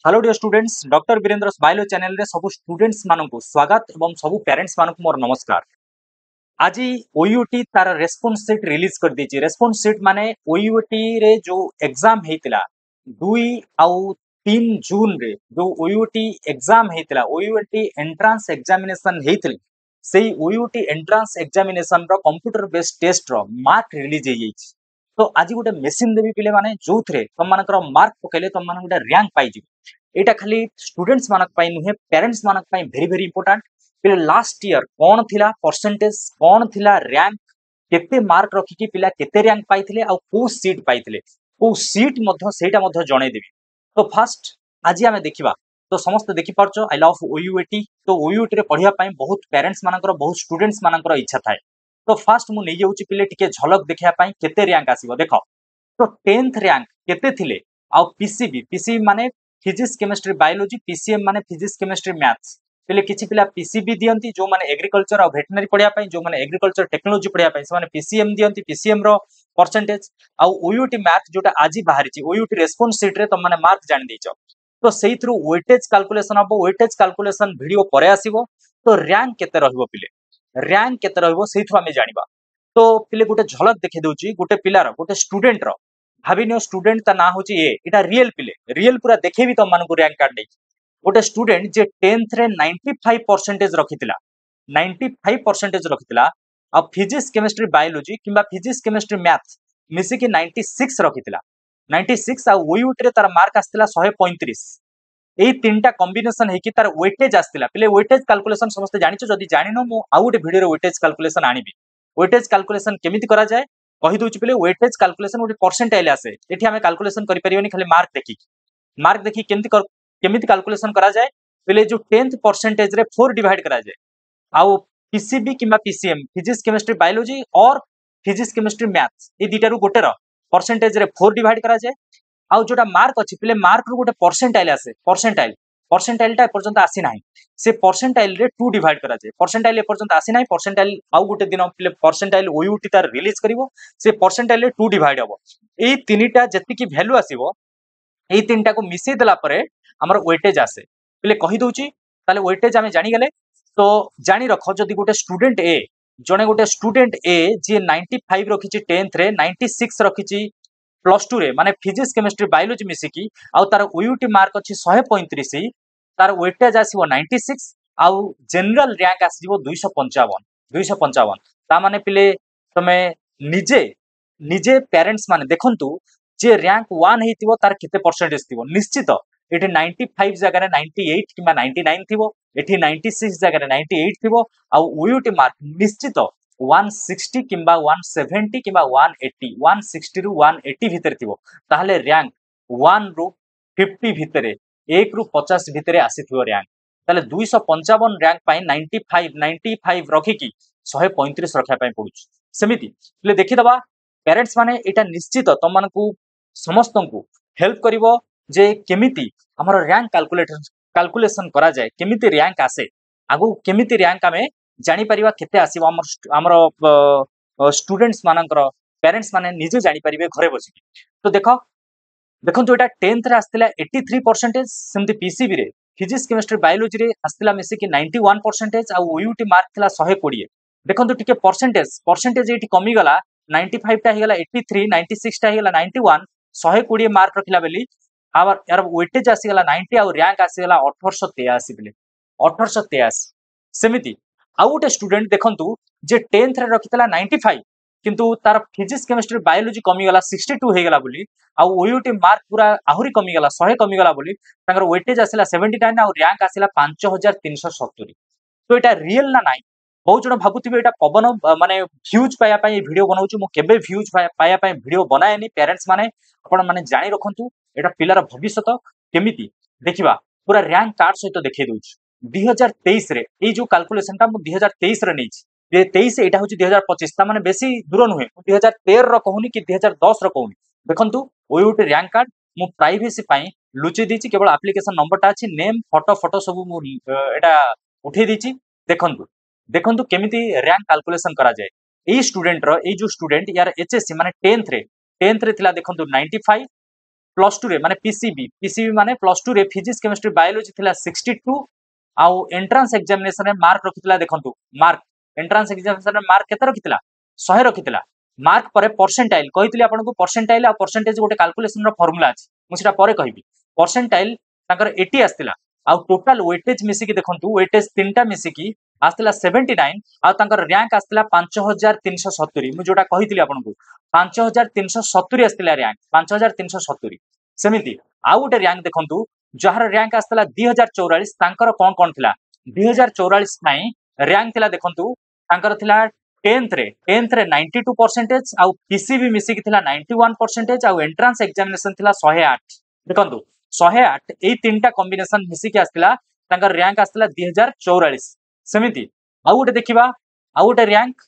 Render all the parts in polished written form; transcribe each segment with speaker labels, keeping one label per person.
Speaker 1: Hello dear students doctor Virendra biology channel रे सब students मानकु स्वागत एवं सब पेरेंट्स मानकु मोर नमस्कार। आज ओयूटी तार रेस्पॉन्स शीट रिलीज कर दी। रेस्पॉन्स शीट माने ओयूटी रे जो एग्जाम हेतिला 2 आउ 3 जून रे जो ओयूटी एग्जाम हेतिला ओयूटी एंट्रेंस एग्जामिनेशन हेतिले सेही ओयूटी एंट्रेंस एग्जामिनेशन रो कंप्यूटर बेस्ड टेस्ट रो मार्क रिलीज हे जाईछि। तो आज गोटे मेसिन देवी पिले माने जो थे तुम मानकर मार्क पकेले तुम मान गोटे रैंक पाई एटा खाली स्टूडेंट्स मानक पाई नुहे पेरेंट्स मानक पाई वेरी वेरी इंपोर्टेंट। पिले लास्ट ईयर कौन थिला परसेंटेज कौन थिला रैंक केते मार्क रखिकी पिला केते रैंक पाइथिले आ को सीट पाइथिले को सीट मध्य सेटा मध्य जणे देबी। तो फर्स्ट आज आमे देखिबा तो समस्त देखि परछो आई लव ओयूएटी। तो ओयूएटी रे पढिया पाई बहुत पेरेंट्स मानकर बहुत स्टूडेंट्स मानकर इच्छा थाए। तो फर्स्ट मु नै जाउची पिले टिके झलक देखिया पाई केते रैंक आसीबो देखो। तो 10th रैंक केते थिले आ पीसीबी माने फिजिक्स केमिस्ट्री बायोलॉजी पीसीएम माने फिजिक्स केमिस्ट्री मैथ्स पिले किछि पिला पीसीबी दियंती जो माने एग्रीकल्चर और वेटनरी पढिया पाई जो माने एग्रीकल्चर टेक्नोलॉजी पढिया पाई से माने पीसीएम दियंती पीसीएम रो परसेंटेज आ ओयूटी मैथ जोटा आजि बाहरी छि ओयूटी रेस्पॉन्स शीट रे त माने मार्क जानि दैछो। तो सेही थ्रू वेटेज कैलकुलेशन हबो वेटेज कैलकुलेशन वीडियो परे आसीबो। तो रैंक केते रहइबो पिले रैंक केते रहइबो सेही थ्रू हमें जानिबा। तो पिले गुटे झलक देखि दउची गुटे पिलार गुटे स्टूडेंट रो भाबिनियो स्टूडेंट ता ना होची ए एटा रियल पिले रियल पूरा देखेबी तम मानकु रैंक कार्ड नै गोटे स्टूडेंट जे 10th रे 95% रखितिला 95% रखितिला आ फिजिक्स केमिस्ट्री बायोलॉजी किबा फिजिक्स केमिस्ट्री मैथ्स मिसी कि 96 रखितिला 96 आ ओयूटी रे तार मार्क आस्तिला 135। एई तीनटा कॉम्बिनेशन हे कि तार वेटेज आस्तिला पिले वेटेज कैलकुलेशन समस्त जानिचो जदी जानिनो मु आ गोटे वीडियो रे वेटेज कैलकुलेशन आनिबी। वेटेज कैलकुलेशन केमिति करा जाय कहि दउची पिले वेटेज कैलकुलेशन गोटे परसेंटाइल आसे एठी हमें कैलकुलेशन करि परिबनी खाली मार्क देखि केमिति कैलकुलेशन करा जाय पिले जो 10th परसेंटेज रे 4 डिवाइड करा जाय आउ पीसीबी किबा पीसीएम फिजिक्स केमिस्ट्री बायोलॉजी और फिजिक्स केमिस्ट्री मैथ्स ए दीटा रु गोटे रो परसेंटेज रे 4 डिवाइड करा जाय आउ जोटा मार्क अछि पिले मार्क रु गोटे परसेंटाइल आसे परसेंटाइल टा पर्यंत आसी नाही से परसेंटाइल रे 2 डिवाइड करा जाय परसेंटाइल ए पर्यंत आसी नाही परसेंटाइल आउ गोटे दिन पिले परसेंटाइल ओयूटी तार रिलीज करिवो से परसेंटाइल रे 2 डिवाइड हबो एई तीनिटा जति की वैल्यू आसीबो एई तीनटा को मिसै देला परे हमर वेटेज आसे पिले कहि दउची ताले वेटेज आमे जानि गेले। तो जानि रखो जदी गोटे स्टूडेंट ए जने गोटे स्टूडेंट ए जे 95 रखिछि 10th रे 96 रखिछि प्लस 2 रे माने फिजिक्स केमिस्ट्री बायोलॉजी मिसिकी आउ तार ओयूटी मार्क अछि 135 तार वेटेज आसीबो 96 आउ जनरल रैंक आसीबो 255 ता माने पिले तमे निजे निजे पेरेंट्स माने देखंतु जे रैंक 1 हेतिबो तार केते परसेंटेज थिबो निश्चित एठी 95 जगह रे 98 किबा 99 थिबो एठी 96 जगह रे 98 थिबो आउ ओयूटी मार्क निश्चित 160 किबा 170 किबा 180 160 रु 180 भितर थिबो ताहले रैंक 1 रु 50 भितरे 1 रु 50 भितरे आसीथिबो रैंक ताले 255 रैंक पाई 95 रखी की 135 रखा पाई पडुछ सेमिति ले देखि दबा पेरेंट्स माने एटा निश्चित तम मानकू समस्त को हेल्प करिवो जे केमिति हमर रैंक कैलकुलेशन करा जाय केमिति रैंक आसे आगु केमिति रैंक आमे जानि परिबा केते आसीबो हमर स्टूडेंट्स मानकर पेरेंट्स माने निजे जानि परिबे घरे बसी। तो देखो एटा 10th रे आस्तिला 83% सेमति पीसीबी रे फिजिक्स केमिस्ट्री बायोलॉजी रे आस्तिला मिसे कि 91% आ ओयूटी मार्क थिला 120 देखंतु टिके परसेंटेज एठी कमी गला 95 टा हिगला 83 96 टा हिगला 91 120 मार्क रखिला बेली आवर यार वेटेज आसी गला 90 आ रैंक आसी गला 1883 बेले 1883 सेमिति आ गोटे स्टूडेंट देखंतु जे 10th रे रखितला 95 किंतु तार फिजिक्स केमिस्ट्री बायोलॉजी कमी गला 62 हे गला बोली आ ओयूटी मार्क पूरा आहुरी कमी गला 100 कमी गला बोली तांगर वेटेज आसीला 79 आ रैंक आसीला 5370। तो एटा रियल ना नाही बहुत जण भाबुथिबे एटा पवन माने व्यूज पाया पाई वीडियो बनाउछु मु केबे व्यूज पाया पाई वीडियो बनाएनी पेरेंट्स माने आपण माने जानि रखंतु एटा पिलार भविष्यत केमिति देखिबा पूरा रैंक कार्ड सहित देखै दउछु 2023 रे ए जो कैलकुलेशन ता मु 2023 रे नैछि 23 एटा होछि 2025 ता माने बेसी दूर नुहे 2013 रो कहूनी कि 2010 रो कहूनी देखंतु ओयूटी रैंक कार्ड मु प्राइवेसी पाई लुचि दिछि केवल एप्लीकेशन नंबर ता अछि नेम फोटो सब मु एटा उठै दिछि देखंतु केमिति रैंक कैलकुलेशन करा जाय ए स्टूडेंट रो ए जो स्टूडेंट यार एचएससी माने 10th रे थिला देखंतु 95 प्लस टू रे माने पीसीबी माने प्लस टू रे फिजिक्स केमिस्ट्री बायोलॉजी थिला 62 आउ एंट्रांस एग्जामिनेशन रे मार्क रखितला देखंतु मार्क एंट्रांस एग्जामिनेशन रे मार्क केते रखितला 100 रखितला मार्क पर परसेंटाइल कहितली आपन को परसेंटाइल आ परसेंटेज गोटे कैलकुलेशन रो फार्मूला अछि मु सेटा परे कहिबी परसेंटाइल ताकर 80 आस्तिला आ टोटल वेटेज मिसी की देखंतु वेटेज तीनटा मिसी की आस्तिला 79 आ ताकर रैंक आस्तिला 5370 मु जोटा कहितली आपन को 5370 आस्तिला रैंक 5370 सेमिति आ गोटे रैंक देखंतु जहार रैंक आस्तिला 2044 तांकर कोन थिला 2044 पई रैंक थिला देखंतु तांकर थिला 10th रे 92% आउ पीसीबी मिसी की थिला 91% आउ एंट्रांस एग्जामिनेशन थिला 108 देखंतु 108 एई तीनटा कॉम्बिनेशन मिसी की आस्तिला तांकर रैंक आस्तिला 2044 सेमिति आ गोटे देखिबा आ गोटे रैंक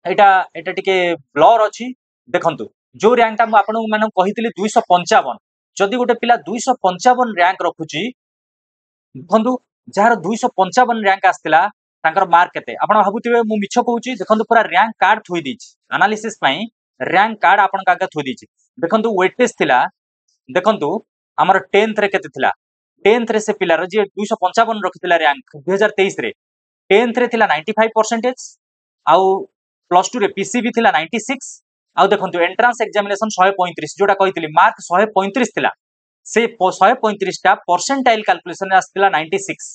Speaker 1: एटा एटा टिके ब्लर अछि देखंतु जो रैंक ता मु आपन माने कहितली 255 जदि गोटे पिला 255 रैंक रखुची देखंतु जार 255 रैंक आस्तिला तांकर मार्क केते आपण भाबुतिबे मु मिछ कहूची देखंतु पूरा रैंक कार्ड थोइ दिछि एनालिसिस पई रैंक कार्ड आपण कागे थोइ दिछि देखंतु वेटेज थिला देखंतु हमर 10th रे केते थिला 10th रे से पिला रे जे 255 रखितिला रैंक 2023 रे 10th रे थिला 95% आउ प्लस 2 रे पीसीबी थिला 96 आउ देखंतु एंट्रांस एग्जामिनेशन 135 जोटा कहितली मार्क 135 थिला से 135 टा परसेंटाइल कैलकुलेशन रे आस्तिला 96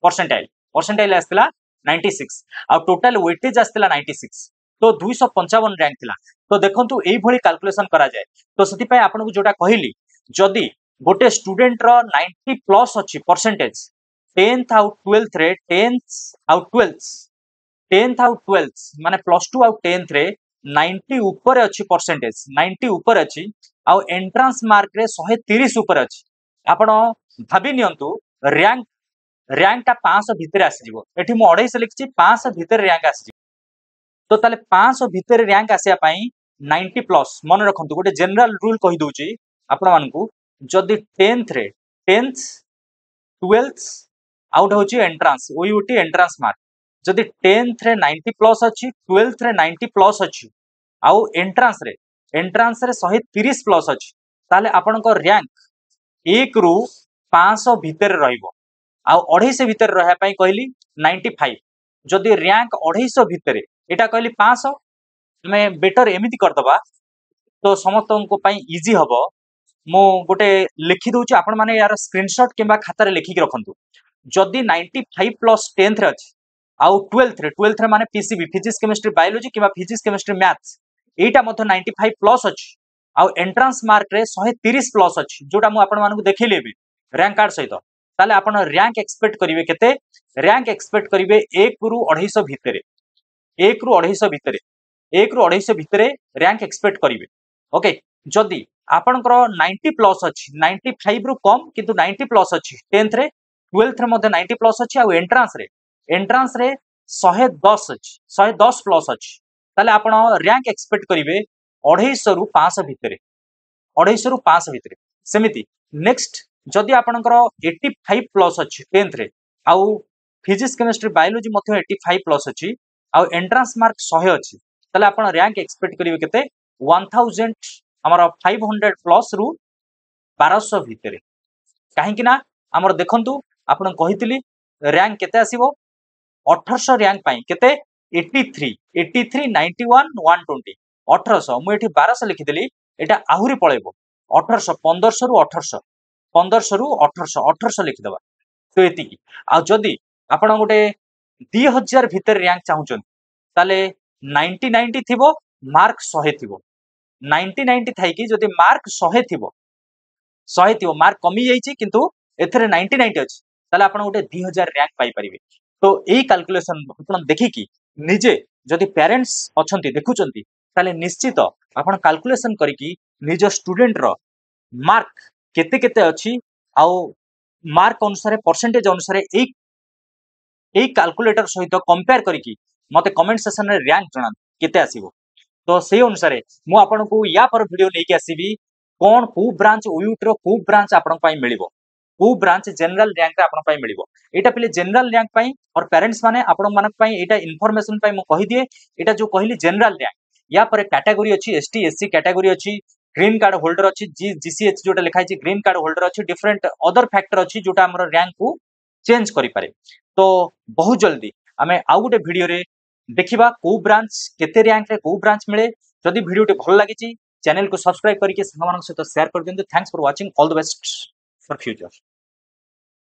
Speaker 1: परसेंटाइल आस्तिला 96 आ टोटल वेटेज आस्तिला 96 तो 255 रैंक थिला तो देखंतु एई भली कैलकुलेशन करा जाय तो सति पय आपन को जोटा कहिली जदी गोटे स्टूडेंट रो 90 प्लस अछि परसेंटेज 10th आउ 12th रे 10th आउ 12th माने प्लस 2 आउ 10th रे 90 ऊपर अछि परसेंटेज 90 ऊपर अछि आउ एंट्रांस मार्क रे 130 ऊपर अछि आपण भाबी नियंतु रैंक ता 500 भितर आसी जिवो एठी मु 250 लिखछि 500 भितर रैंक आसी तो ताले 500 भितर रैंक आसिया पई 90 प्लस मन रखंतु गोटे जनरल रूल कहि दोची आपण मानकू जदी 10th 12th आउट होची एंट्रांस ओयूटी एंट्रांस मार्क जदी 10th रे 90 प्लस अछि 12th रे 90 प्लस अछि आउ एंट्रांस रे 130 प्लस अछि ताले आपण को रैंक 1 रु 500 भितर रहइबो आउ 250 भितर रहया पई कहली 95 जदी रैंक 250 भितर एटा कहली 500 मैं बेटर एमिति कर दबा तो समस्तन को पई इजी हबो मो गोटे लिखि दोची आपण माने यार स्क्रीनशॉट किबा खाता रे लिखि के रखंतु जदी 95 प्लस 10th रे अछि आउ 12th रे माने पीसीबी फिजिक्स केमिस्ट्री बायोलॉजी किबा फिजिक्स केमिस्ट्री मैथ्स एटा मथो 95 प्लस अछि आउ एंट्रांस मार्क रे 130 प्लस अछि जोटा मु आपण मानकु देखिले बे रैंक कार्ड सहित ताले आपण रैंक एक्सपेक्ट करिवे केते रैंक एक्सपेक्ट करिवे 1 रु 250 भितरे 1 रु 250 भितरे 1 रु 250 भितरे रैंक एक्सपेक्ट करिवे ओके जदी आपनकर 90 प्लस अछि 95 रु कम किंतु 90 प्लस अछि 10th रे 12th रे मध्ये 90 प्लस अछि आ एंट्रांस रे 110 अछि 110 प्लस अछि ताले आपण रैंक एक्सपेक्ट करिवे 250 रु 500 भितरे 250 रु 500 भितरे सेमिति नेक्स्ट जदी आपनकर 85 प्लस अछि 10th रे आउ फिजिक्स केमिस्ट्री बायोलॉजी मध्ये 85 प्लस अछि आउ एंट्रांस मार्क 100 अछि ताले आपण रैंक एक्सपेक्ट करिवे केते 1000 हमर 500 प्लस रु 1200 भितरे काहे कि ना हमर देखंतु आपण कहितली रैंक केते आसीबो 1800 रैंक पई केते 83 91 120 1800 मु एठी 1200 लिखि देली एटा आहुरी पळेबो 1800 1500 रु 1800 1500 रु 1800 लिखि दबा तो एति आ जदी आपण गोटे 2000 भितर रैंक चाहुचन ताले 90 थिबो मार्क 100 थिबो 90 थाई कि जदी मार्क 100 थिबो मार्क कमी जाईची किंतु एथरे 90 अछि ताले आपण गोटे 2000 रैंक पाई परिबे तो एई कैलकुलेशन आपण देखि कि निजे जदी पेरेंट्स अछंती देखुचंती ताले निश्चित आपण कैलकुलेशन करी कि निज स्टूडेंट रो मार्क केते केते अछि आउ मार्क अनुसार परसेंटेज अनुसार एई कैलकुलेटर सहित कंपेयर करी कि मते कमेंट सेक्शन रे रैंक जणा केते आसीबो तो से अनुसार मु आपन को या पर वीडियो लेके आसीबी कोन को ब्रांच ओयूट रो को ब्रांच आपन पई मिलिबो को ब्रांच जनरल रैंक आपन पई मिलिबो एटा पले जनरल रैंक पई और पेरेंट्स माने आपन मानक पई एटा इन्फॉर्मेशन पई मु कहि दिए एटा जो कहली जनरल रैंक या पर कैटेगरी अछि एसटी एससी कैटेगरी अछि ग्रीन कार्ड होल्डर अच्छी जीसीएच जोटा लिखाई ग्रीन कार्ड होल्डर अच्छी डिफरेंट अदर फैक्टर अच्छी जोटा हमर रैंक को चेंज करि पारे। तो बहुत जल्दी आमे आउ गोटे वीडियो रे देखिबा को ब्रांच केते रैंक रे को ब्रांच मिले। जदि वीडियो टे भल लागिची चैनल को सब्सक्राइब करके संग मान सहित शेयर कर दियंतु। Thanks for watching, all the best for future.